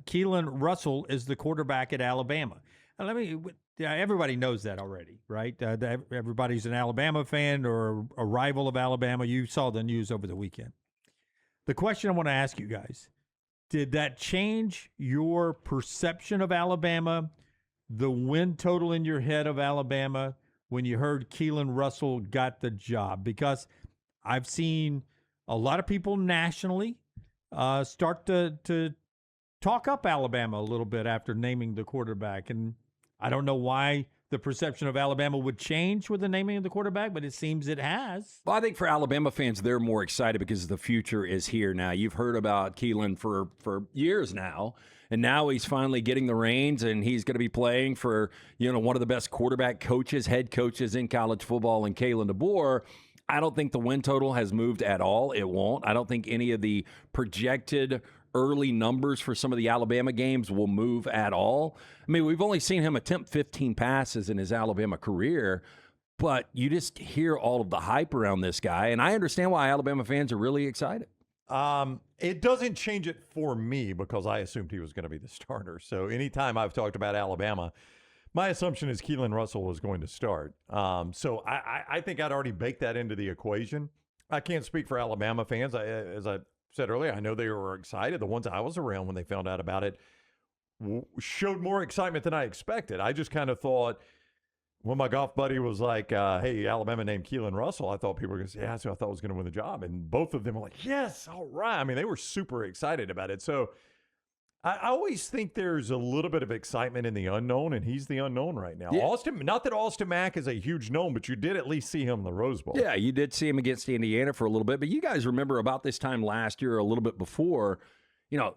Keelon Russell is the quarterback at Alabama. And everybody knows that already, right? Everybody's an Alabama fan or a rival of Alabama. You saw the news over the weekend. The question I want to ask you guys, did that change your perception of Alabama, the win total in your head of Alabama, when you heard Keelon Russell got the job? Because I've seen a lot of people nationally start to talk up Alabama a little bit after naming the quarterback. And I don't know why the perception of Alabama would change with the naming of the quarterback, but it seems it has. Well, I think for Alabama fans, they're more excited because the future is here now. You've heard about Keelon for years now, and now he's finally getting the reins, and he's going to be playing for one of the best quarterback coaches, head coaches in college football, and Kalen DeBoer. I don't think the win total has moved at all. It won't. I don't think any of the projected early numbers for some of the Alabama games will move at all. I mean, we've only seen him attempt 15 passes in his Alabama career, but you just hear all of the hype around this guy, and I understand why Alabama fans are really excited. It doesn't change it for me because I assumed he was going to be the starter. So anytime I've talked about Alabama, my assumption is Keelon Russell was going to start. So I think I'd already baked that into the equation. I can't speak for Alabama fans. As I said earlier, I know they were excited. The ones I was around when they found out about it showed more excitement than I expected. I just kind of thought when my golf buddy was like, hey, Alabama named Keelon Russell, I thought people were going to say, yeah, so I thought I was going to win the job. And both of them were like, yes, all right. I mean, they were super excited about it. So I always think there's a little bit of excitement in the unknown, and he's the unknown right now. Yeah. Not that Austin Mack is a huge known, but you did at least see him in the Rose Bowl. Yeah, you did see him against Indiana for a little bit, but you guys remember about this time last year, a little bit before,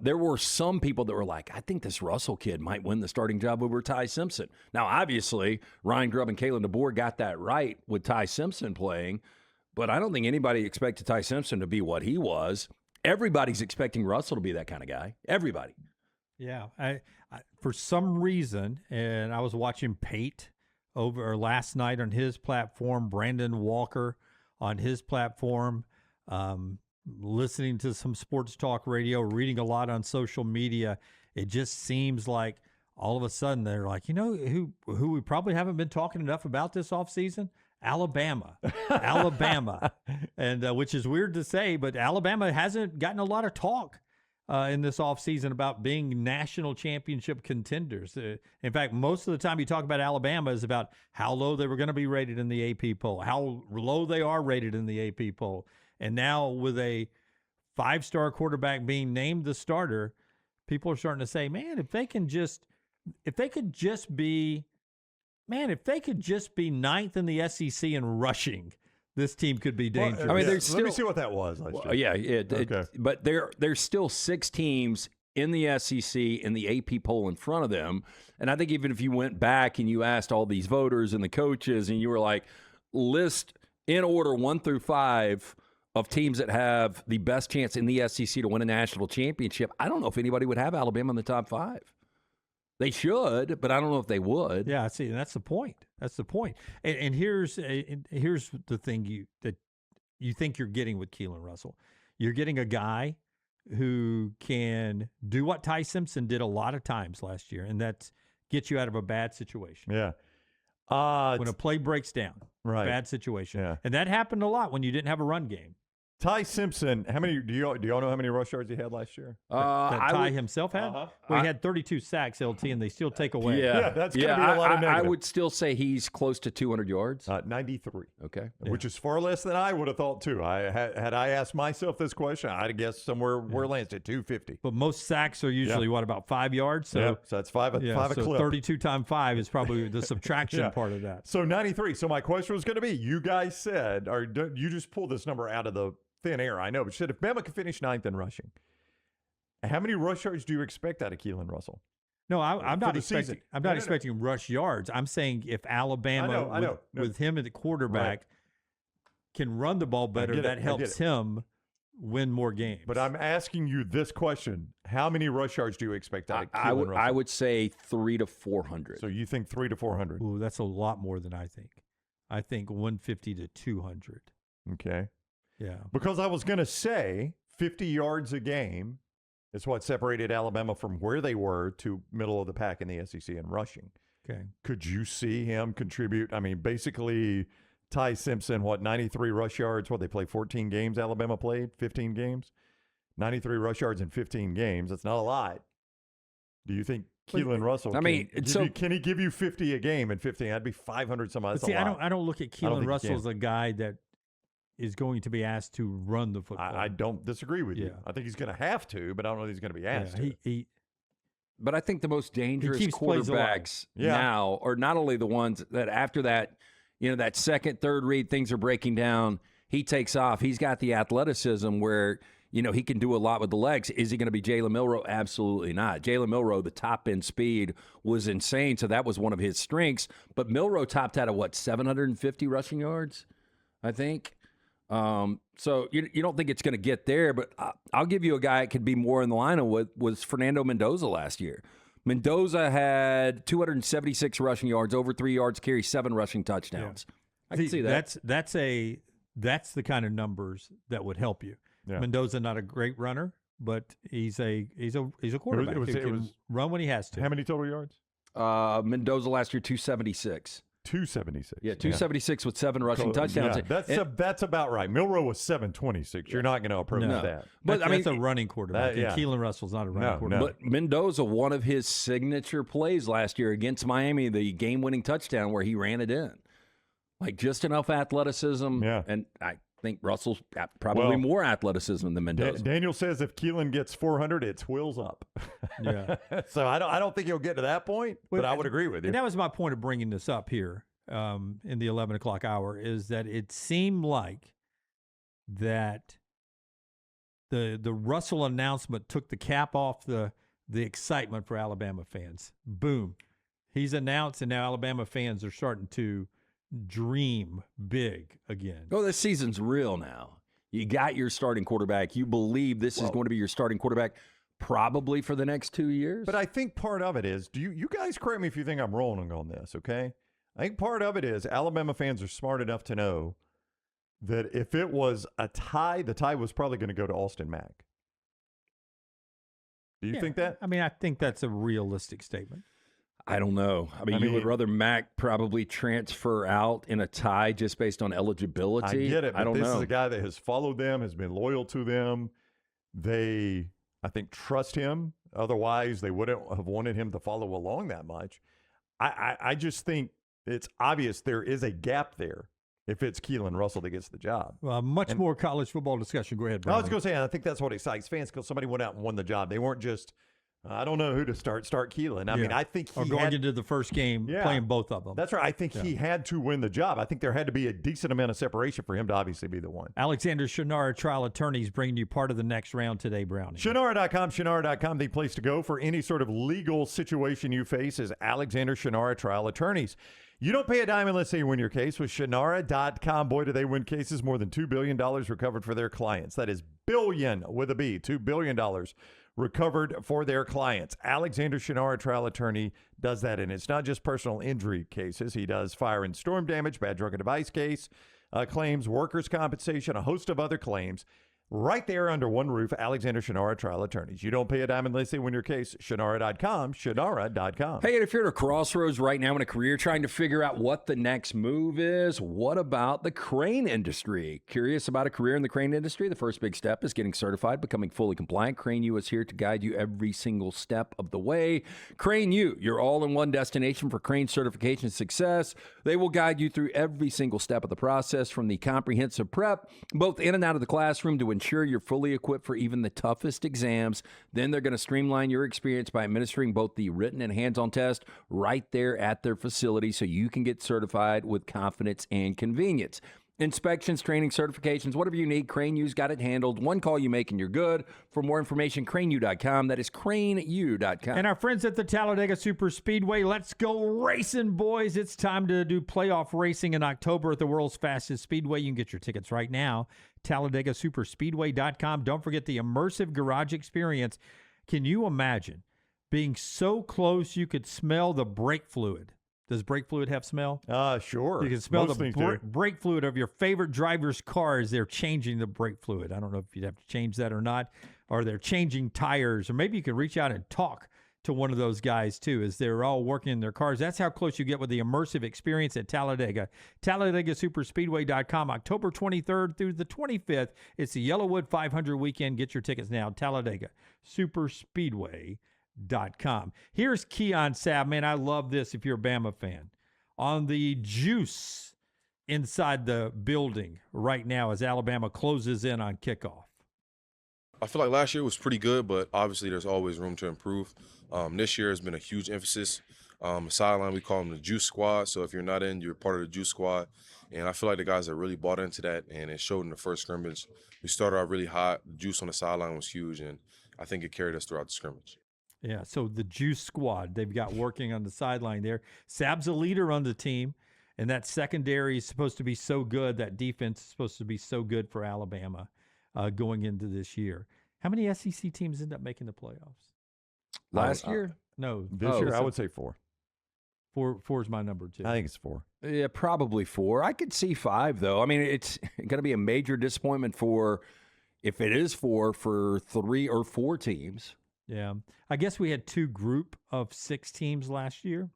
there were some people that were like, I think this Russell kid might win the starting job over Ty Simpson. Now, obviously, Ryan Grubb and Kalen DeBoer got that right with Ty Simpson playing, but I don't think anybody expected Ty Simpson to be what he was. Everybody's expecting Russell to be that kind of guy. Everybody. Yeah, I for some reason, and I was watching Pate last night on his platform, Brandon Walker on his platform, listening to some sports talk radio, reading a lot on social media. It just seems like all of a sudden they're like, who we probably haven't been talking enough about this offseason? Alabama, and which is weird to say, but Alabama hasn't gotten a lot of talk in this offseason about being national championship contenders. In fact, most of the time you talk about Alabama is about how low they were going to be rated in the AP poll, how low they are rated in the AP poll. And now with a 5-star quarterback being named the starter, people are starting to say, man, if they could just be ninth in the SEC in rushing, this team could be dangerous. Well, I mean, let me see what that was last year. Okay. But there's still 6 teams in the SEC in the AP poll in front of them. And I think even if you went back and you asked all these voters and the coaches and you were like, list in order 1 through 5 of teams that have the best chance in the SEC to win a national championship, I don't know if anybody would have Alabama in the top 5. They should, but I don't know if they would. Yeah, see, that's the point. That's the point. And here's the thing that you think you're getting with Keelon Russell. You're getting a guy who can do what Ty Simpson did a lot of times last year, and that's get you out of a bad situation. Yeah. When a play breaks down, right. Bad situation. Yeah. And that happened a lot when you didn't have a run game. Ty Simpson, how many do y'all know how many rush yards he had last year? That Ty himself had? Uh-huh. Well, he had 32 sacks, LT, and they still take away. Yeah, that's going to be a lot of negative. I would still say he's close to 200 yards. 93. Okay. Which is far less than I would have thought, too. Had I asked myself this question, I'd have guessed somewhere where it lands at 250. But most sacks are usually, about 5 yards? So, so that's five a so clip. 32 times 5 is probably the subtraction part of that. So 93. So my question was going to be, you guys said, or you just pulled this number out of the thin air, I know, but if Bama could finish 9th in rushing, how many rush yards do you expect out of Keelon Russell? No, I'm not expecting. I'm not expecting rush yards. I'm saying if Alabama, with him at the quarterback, can run the ball better, that helps him win more games. But I'm asking you this question: how many rush yards do you expect out of Keelon Russell? I would say 300 to 400. So you think 300 to 400? Ooh, that's a lot more than I think. I think 150 to 200. Okay. Yeah. Because I was going to say 50 yards a game It's what separated Alabama from where they were to middle of the pack in the SEC in rushing. Okay. Could you see him contribute? I mean, basically, Ty Simpson, 93 rush yards? They play 14 games, Alabama played? 15 games? 93 rush yards in 15 games. That's not a lot. Do you think Keelon Russell can he give you 50 a game in 15? That'd be 500 some odd. That's a lot. I don't look at Keelon Russell as a guy that is going to be asked to run the football. I don't disagree with you. I think he's going to have to, but I don't know if he's going to be asked to. But I think the most dangerous quarterbacks now are not only the ones that after that, that second, third read, things are breaking down, he takes off. He's got the athleticism where, he can do a lot with the legs. Is he going to be Jalen Milroe? Absolutely not. Jalen Milroe, the top-end speed was insane, so that was one of his strengths. But Milroe topped out at, 750 rushing yards, I think? So you don't think it's going to get there, but I'll give you a guy that could be more in the line of what was Fernando Mendoza last year. Mendoza had 276 rushing yards, over 3 yards carry, 7 rushing touchdowns. Yeah. I can see that. That's the kind of numbers that would help you. Yeah. Mendoza not a great runner, but he's a quarterback. He can run when he has to. How many total yards? Mendoza last year 276. 276. Yeah, 276 with 7 rushing touchdowns. Yeah, that's about right. Milroe was 726. You're not going to approve that. But that's a running quarterback. Keelon Russell's not a running quarterback. But Mendoza, one of his signature plays last year against Miami, the game-winning touchdown where he ran it in. Just enough athleticism. Yeah. And I think Russell's got probably more athleticism than Mendoza. Daniel says if Keelon gets 400, it's wheels up. Yeah. So I don't think he'll get to that point, but I would agree with you. And that was my point of bringing this up here in the 11 o'clock hour, is that it seemed like that the Russell announcement took the cap off the excitement for Alabama fans. Boom. He's announced, and now Alabama fans are starting to dream big again. Oh, this season's real now. You got your starting quarterback. You believe this is going to be your starting quarterback probably for the next 2 years. But I think part of it is, you guys correct me if you think I'm wrong on this, okay? I think part of it is Alabama fans are smart enough to know that if it was a tie, the tie was probably going to go to Austin Mack. Do you think that? I mean, I think that's a realistic statement. I don't know. I mean, you would rather Mack probably transfer out in a tie just based on eligibility. I get it, but this know. is a guy that has followed them, has been loyal to them. They, I think, trust him. Otherwise, they wouldn't have wanted him to follow along that much. I just think it's obvious there is a gap there if it's Keelon Russell that gets the job. Well, much more college football discussion. Go ahead, Brian. I was going to say, I think that's what excites fans, because somebody went out and won the job. They weren't just, I don't know who to start Keelon. I mean, I think he going into the first game, playing both of them. That's right. I think he had to win the job. I think there had to be a decent amount of separation for him to obviously be the one. Alexander Shannara Trial Attorneys bringing you part of the next round today, Brownie. Shannara.com, the place to go for any sort of legal situation you face is Alexander Shannara Trial Attorneys. You don't pay a dime unless they win your case. With Shannara.com, boy, do they win cases. More than $2 billion recovered for their clients. That is billion with a B, $2 billion recovered for their clients. Alexander Shannara Trial Attorney does that, and it's not just personal injury cases. He does fire and storm damage, bad drug and device case claims, workers' compensation, a host of other claims. Right there under one roof, Alexander Shannara Trial Attorneys. You don't pay a dime unless they win your case. Shannara.com, Shannara.com. Hey, and if you're at a crossroads right now in a career trying to figure out what the next move is, what about the crane industry? Curious about a career in the crane industry? The first big step is getting certified, becoming fully compliant. Crane U is here to guide you every single step of the way. Crane U, your all-in-one destination for crane certification success. They will guide you through every single step of the process, from the comprehensive prep, both in and out of the classroom, to ensure you're fully equipped for even the toughest exams. Then they're going to streamline your experience by administering both the written and hands-on test right there at their facility, so you can get certified with confidence and convenience. Inspections, training, certifications, whatever you need, Crane U's got it handled. One call you make and you're good. For more information, craneu.com. That is craneu.com. And our friends at the Talladega Super Speedway, let's go racing, boys. It's time to do playoff racing in October at the world's fastest speedway. You can get your tickets right now, TalladegaSuperspeedway.com. Don't forget the immersive garage experience. Can you imagine being so close you could smell the brake fluid? Does brake fluid have smell? Sure. You can smell the brake fluid of your favorite driver's car as they're changing the brake fluid. I don't know if you'd have to change that or not. or they're changing tires, or maybe you can reach out and talk to one of those guys too as they're all working in their cars. That's how close you get with the immersive experience at Talladega. TalladegaSuperspeedway.com, October 23rd through the 25th. It's the Yellowwood 500 weekend. Get your tickets now, TalladegaSuperspeedway.com. Here's Keon Sab. Man, I love this if you're a Bama fan. On the juice inside the building right now as Alabama closes in on kickoff. I feel like last year was pretty good, but obviously there's always room to improve. This year has been a huge emphasis. Sideline, we call them the juice squad. So if you're not in, you're part of the juice squad. And I feel like the guys have really bought into that, and it showed in the first scrimmage. We started out really hot. The juice on the sideline was huge, and I think it carried us throughout the scrimmage. Yeah, so the juice squad, they've got working on the sideline there. Sab's a leader on the team, and that secondary is supposed to be so good. That defense is supposed to be so good for Alabama going into this year. How many SEC teams end up making the playoffs? Last year? No. This year, I would say 4. Four is my number too. I think it's 4. Yeah, probably 4. I could see 5, though. I mean, it's going to be a major disappointment if it is 4, for 3 or 4 teams. Yeah. I guess we had 2 group of 6 teams last year,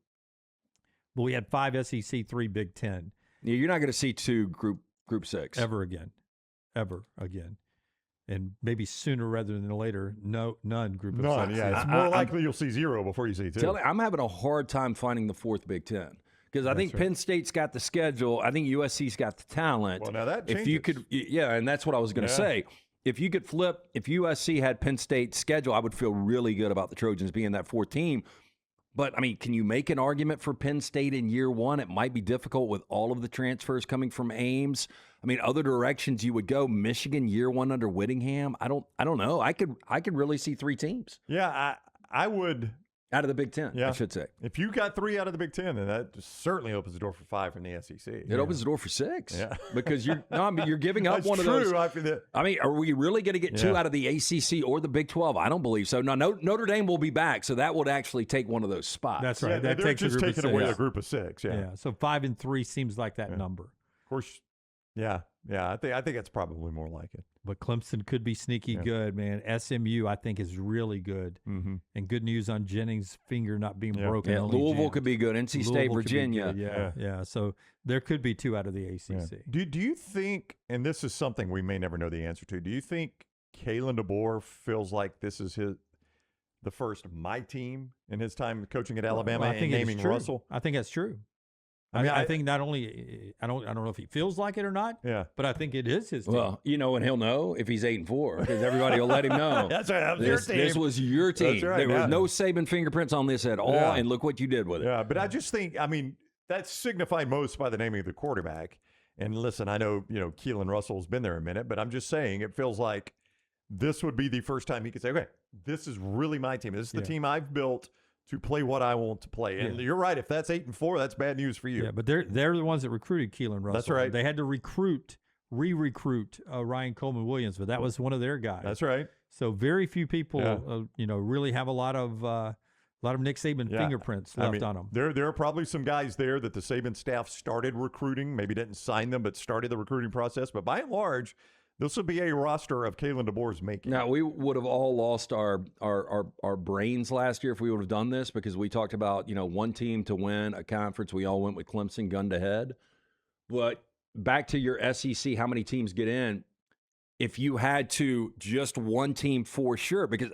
but we had 5 SEC, 3 Big Ten. Yeah, you're not going to see 2 group 6. Ever again. And maybe sooner rather than later, none group of 6. Yeah, it's more likely you'll see 0 before you see 2. I'm having a hard time finding the 4th Big Ten because I think Penn State's got the schedule. I think USC's got the talent. Well, now that changes. If you could, and that's what I was going to say. If you could flip, if USC had Penn State's schedule, I would feel really good about the Trojans being that 4th team. But, I mean, can you make an argument for Penn State in year 1? It might be difficult with all of the transfers coming from Ames. I mean, other directions you would go. Michigan year 1 under Whittingham. I don't know. I could really see 3 teams. Yeah, I would. Out of the Big Ten, I should say. If you got 3 out of the Big Ten, then that certainly opens the door for 5 from the SEC. It opens the door for 6. Yeah. Because you're giving up That's one true. of those. I mean, are we really going to get 2 out of the ACC or the Big 12? I don't believe so. Now, Notre Dame will be back, so that would actually take one of those spots. That's right. Yeah, that they're takes just a group taking of 6. away a group of 6. Yeah. So 5 and 3 seems like that number. Of course. Yeah. I think that's probably more like it. But Clemson could be sneaky good, man. SMU, I think, is really good. Mm-hmm. And good news on Jennings' finger not being broken. Yeah, Louisville could be good. NC State, Virginia. Yeah. So there could be 2 out of the ACC. Yeah. Do you think, and this is something we may never know the answer to, do you think Kalen DeBoer feels like this is the first my team in his time coaching at Alabama and naming Russell? I think that's true. I think not only I don't know if he feels like it or not. But I think it is his team. Well, and he'll know if he's 8-4 because everybody will let him know. That's right. That was your team. This was your team. That's right, there was no Saban fingerprints on this at all, and look what you did with it. Yeah, but I just think, that's signified most by the naming of the quarterback. And listen, I know Keelon Russell's been there a minute, but I'm just saying it feels like this would be the first time he could say, okay, this is really my team. This is the team I've built to play what I want to play. And you're right. If that's 8-4, that's bad news for you. Yeah, but they're the ones that recruited Keelon Russell. That's right. They had to re-recruit Ryan Coleman-Williams, but that was one of their guys. That's right. So very few people, really have a lot of Nick Saban fingerprints left on them. There are probably some guys there that the Saban staff started recruiting, maybe didn't sign them, but started the recruiting process. But by and large, this would be a roster of Kalen DeBoer's making. Now, we would have all lost our brains last year if we would have done this because we talked about, one team to win a conference. We all went with Clemson gun to head. But back to your SEC, how many teams get in? If you had to just one team for sure, because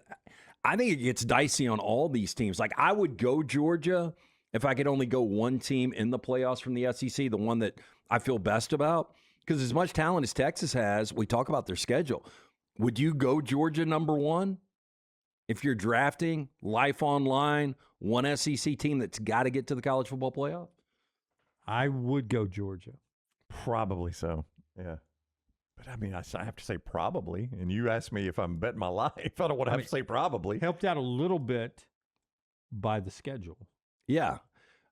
I think it gets dicey on all these teams. Like, I would go Georgia if I could only go one team in the playoffs from the SEC, the one that I feel best about. Because as much talent as Texas has, we talk about their schedule. Would you go Georgia number 1? If you're drafting, life on line, one SEC team that's got to get to the college football playoff? I would go Georgia. Probably so, yeah. But, I have to say probably. And you asked me if I'm betting my life. I don't want to have to say probably. Helped out a little bit by the schedule. Yeah.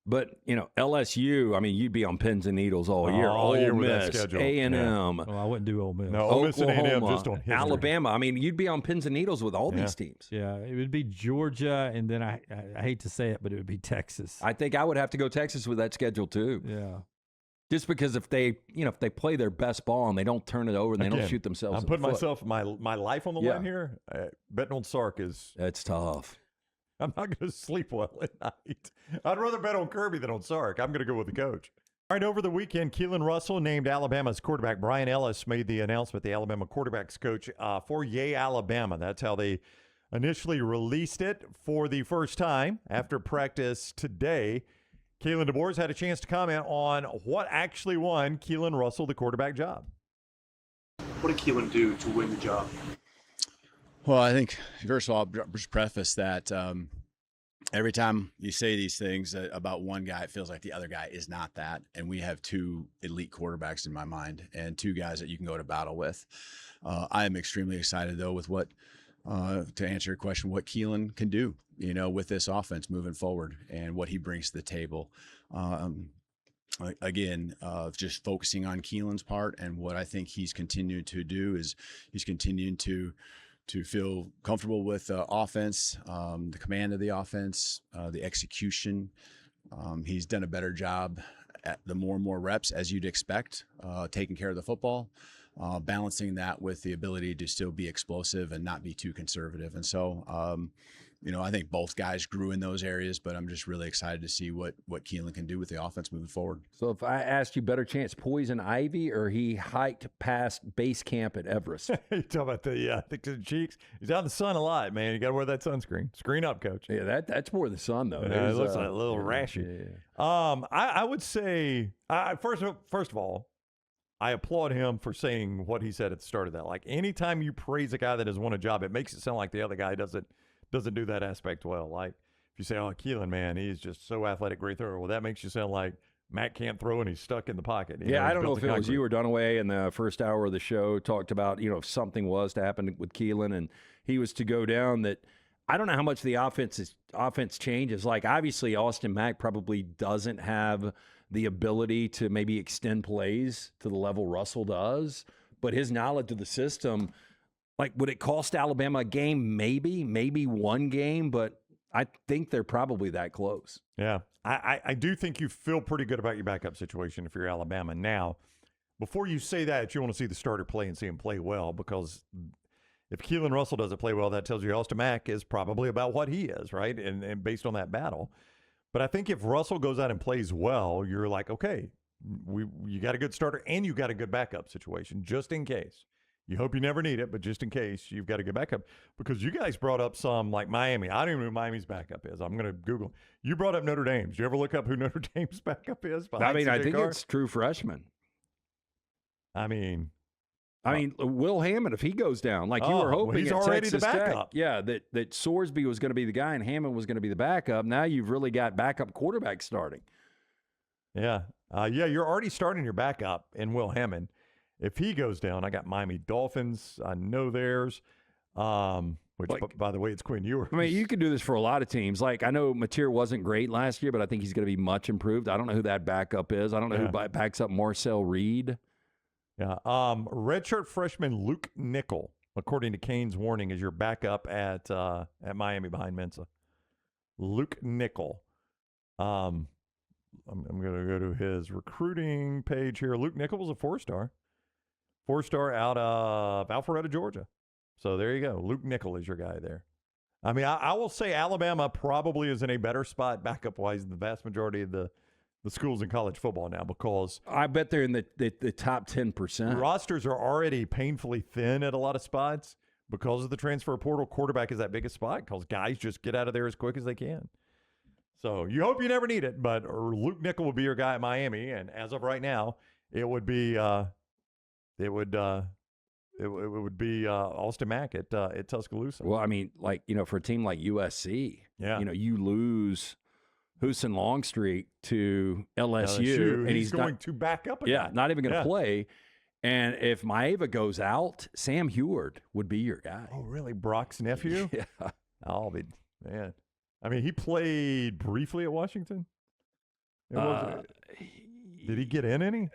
But, LSU, you'd be on pins and needles all year. All year with Miss, that schedule. A&M. Yeah. Well, I wouldn't do Ole Miss. No, Ole Miss and A&M just on history. Alabama. You'd be on pins and needles with all these teams. Yeah, it would be Georgia, and then I hate to say it, but it would be Texas. I think I would have to go Texas with that schedule, too. Yeah. Just because if they play their best ball and they don't turn it over and they don't Again, shoot themselves I'm in putting the foot. myself, my life on the line here. Betting on Sark is. That's tough. I'm not going to sleep well at night. I'd rather bet on Kirby than on Sark. I'm going to go with the coach. All right, over the weekend, Keelon Russell named Alabama's quarterback. Brian Ellis made the announcement, the Alabama quarterbacks coach, for Yay, Alabama. That's how they initially released it for the first time after practice today. Kalen DeBoer's had a chance to comment on what actually won Keelon Russell the quarterback job. What did Keelon do to win the job? Well, I think, first of all, I'll just preface that every time you say these things about one guy, it feels like the other guy is not that. And we have two elite quarterbacks in my mind and two guys that you can go to battle with. I am extremely excited, though, with what, to answer your question, what Keelon can do, with this offense moving forward and what he brings to the table. Again, just focusing on Keelon's part, and what I think he's continued to do is he's continuing to feel comfortable with the offense, the command of the offense, the execution. He's done a better job at the more and more reps, as you'd expect, taking care of the football, balancing that with the ability to still be explosive and not be too conservative. And so, I think both guys grew in those areas, but I'm just really excited to see what Keelon can do with the offense moving forward. So if I asked you, better chance Poison Ivy or he hiked past base camp at Everest? You talking about the cheeks? He's out in the sun a lot, man. You got to wear that sunscreen. Screen up, coach. Yeah, that's more the sun, though. Yeah, it looks like a little rashy. Yeah. I would say, first of all, I applaud him for saying what he said at the start of that. Like, anytime you praise a guy that has won a job, it makes it sound like the other guy doesn't do that aspect well. Like, if you say, oh, Keelon, man, he's just so athletic, great thrower, well, that makes you sound like Matt can't throw and he's stuck in the pocket. I don't know if it was you or Dunaway in the first hour of the show talked about, if something was to happen with Keelon and he was to go down, that I don't know how much the offense changes. Like, obviously, Austin Mack probably doesn't have the ability to maybe extend plays to the level Russell does, but his knowledge of the system, like, would it cost Alabama a game? Maybe one game, but I think they're probably that close. Yeah, I do think you feel pretty good about your backup situation if you're Alabama. Now, before you say that, you want to see the starter play and see him play well, because if Keelon Russell doesn't play well, that tells you Austin Mack is probably about what he is, right? And based on that battle. But I think if Russell goes out and plays well, you're like, okay, you got a good starter and you got a good backup situation just in case. You hope you never need it, but just in case, you've got a good backup. Because you guys brought up some, like Miami. I don't even know who Miami's backup is. I'm going to Google. You brought up Notre Dame. Did you ever look up who Notre Dame's backup is? I think it's true freshman. I mean, Will Hammond, if he goes down, like you were hoping, he's at already Texas the Tech, backup. yeah, that Sorsby was going to be the guy and Hammond was going to be the backup. Now you've really got backup quarterback starting. Yeah. You're already starting your backup in Will Hammond. If he goes down, I got Miami Dolphins. I know theirs. Which, by the way, it's Quinn Ewers. I mean, you could do this for a lot of teams. Like, I know Mateer wasn't great last year, but I think he's going to be much improved. I don't know who that backup is. I don't know who backs up Marcel Reed. Yeah. Redshirt freshman Luke Nickel, according to Kane's warning, is your backup at Miami behind Mensa. Luke Nickel. I'm going to go to his recruiting page here. Luke Nickel was a 4-star. 4-star out of Alpharetta, Georgia. So there you go. Luke Nickel is your guy there. I mean, I will say Alabama probably is in a better spot backup-wise than the vast majority of the schools in college football now, because I bet they're in the top 10%. Rosters are already painfully thin at a lot of spots because of the transfer portal. Quarterback is that biggest spot because guys just get out of there as quick as they can. So you hope you never need it, but Luke Nickel would be your guy at Miami, and as of right now, it would be Austin Mack at Tuscaloosa. Well, I mean, like, for a team like USC, you lose Houston Longstreet to LSU, and he's going to back up again. Yeah, not even going to play. And if Maeva goes out, Sam Heward would be your guy. Oh, really? Brock's nephew? Yeah. Man. I mean, he played briefly at Washington. Did he get in any?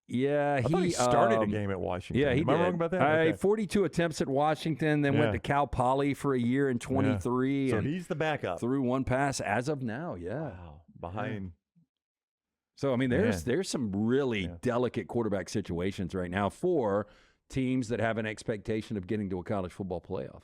Yeah, I thought he started a game at Washington. Yeah, he Am I wrong about that? Okay. 42 attempts at Washington, then went to Cal Poly for a year in 23. So and he's the backup. threw one pass as of now, yeah. Wow. Behind So, I mean, there's some really delicate quarterback situations right now for teams that have an expectation of getting to a college football playoff.